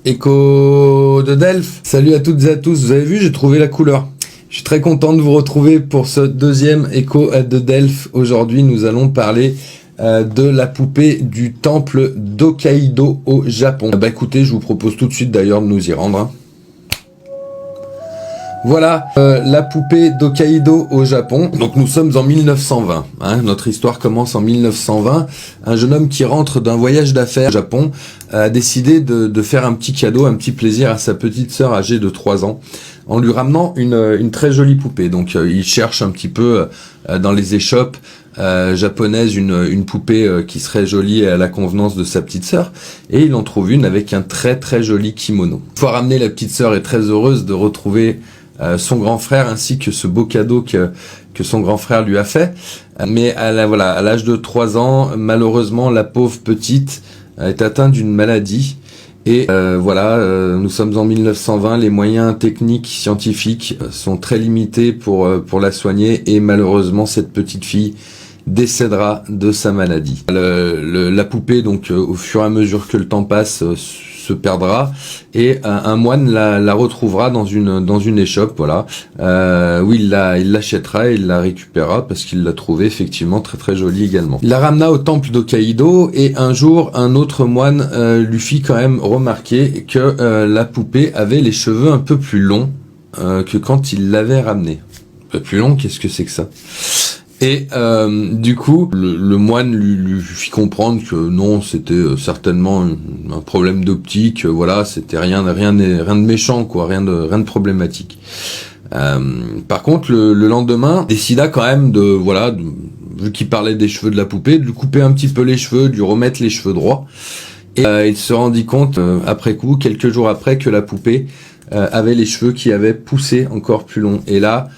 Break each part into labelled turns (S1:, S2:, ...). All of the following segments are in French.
S1: Écho de Delphes. Salut à toutes et à tous. Vous avez vu, j'ai trouvé la couleur. Je suis très content de vous retrouver pour ce deuxième écho de Delphes. Aujourd'hui, nous allons parler de la poupée du temple d'Hokkaido au Japon. Écoutez, je vous propose tout de suite d'ailleurs de nous y rendre. Voilà, la poupée d'Hokkaido au Japon. Donc nous sommes en 1920. Notre histoire commence en 1920. Un jeune homme qui rentre d'un voyage d'affaires au Japon a décidé de faire un petit cadeau, un petit plaisir à sa petite sœur âgée de 3 ans en lui ramenant une très jolie poupée. Donc il cherche un petit peu dans les échoppes japonaises une poupée qui serait jolie et à la convenance de sa petite sœur, et il en trouve une avec un très très joli kimono. Une fois ramenée, la petite sœur est très heureuse de retrouver son grand frère ainsi que ce beau cadeau que son grand frère lui a fait. Mais à l'âge de 3 ans, malheureusement, la pauvre petite est atteinte d'une maladie. Et nous sommes en 1920, les moyens techniques, scientifiques sont très limités pour la soigner, et malheureusement cette petite fille décédera de sa maladie. La poupée, donc au fur et à mesure que le temps passe, se perdra, et un moine la retrouvera dans une échoppe, où il l'achètera et il la récupérera parce qu'il l'a trouvée effectivement très très jolie également. Il la ramena au temple d'Hokkaido, et un jour un autre moine lui fit quand même remarquer que la poupée avait les cheveux un peu plus longs que quand il l'avait ramenée. Un peu plus long, qu'est-ce que c'est que ça? Et du coup, le moine lui fit comprendre que non, c'était certainement un problème d'optique. C'était rien de méchant, quoi, rien de problématique. Par contre, le lendemain, décida quand même vu qu'il parlait des cheveux de la poupée, de lui couper un petit peu les cheveux, de lui remettre les cheveux droits. Et il se rendit compte après coup, quelques jours après, que la poupée avait les cheveux qui avaient poussé encore plus long. Et là,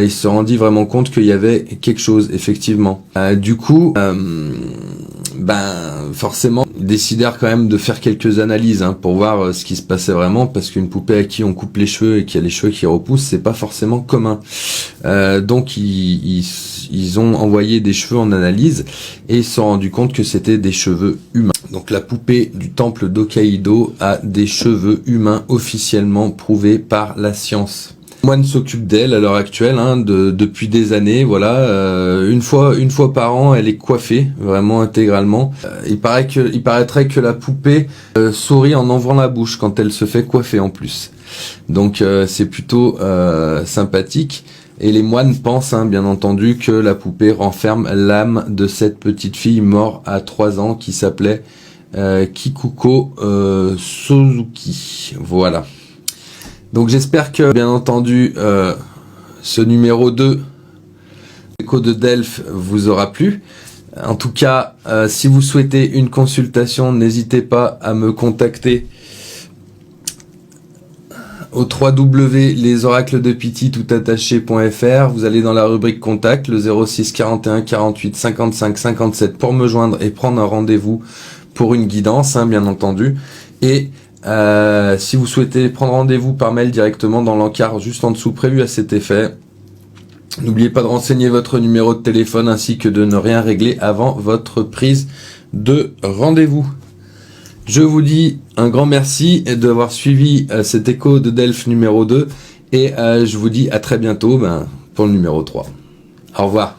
S1: il se rendit vraiment compte qu'il y avait quelque chose, effectivement. Forcément, ils décidèrent quand même de faire quelques analyses pour voir ce qui se passait vraiment, parce qu'une poupée à qui on coupe les cheveux et qui a les cheveux qui repoussent, c'est pas forcément commun. Donc ils ont envoyé des cheveux en analyse, et ils se sont rendus compte que c'était des cheveux humains. Donc la poupée du temple d'Hokkaido a des cheveux humains officiellement prouvés par la science. Le moine s'occupe d'elle à l'heure actuelle, depuis des années, une fois par an, elle est coiffée, vraiment intégralement. Il paraîtrait que la poupée sourit en ouvrant la bouche quand elle se fait coiffer en plus. Donc c'est plutôt sympathique. Et les moines pensent, bien entendu, que la poupée renferme l'âme de cette petite fille morte à 3 ans qui s'appelait Kikuko Suzuki. Voilà. Donc j'espère que, bien entendu, ce numéro 2, Écho de Delphes, vous aura plu. En tout cas, si vous souhaitez une consultation, n'hésitez pas à me contacter au www.lesoracledepity.fr. Vous allez dans la rubrique contact, le 06 41 48 55 57 pour me joindre et prendre un rendez-vous pour une guidance, bien entendu. Et si vous souhaitez prendre rendez-vous par mail directement dans l'encart juste en dessous prévu à cet effet, n'oubliez pas de renseigner votre numéro de téléphone ainsi que de ne rien régler avant votre prise de rendez-vous. Je vous dis un grand merci d'avoir suivi cet écho de Delphes numéro 2, et je vous dis à très bientôt pour le numéro 3. Au revoir.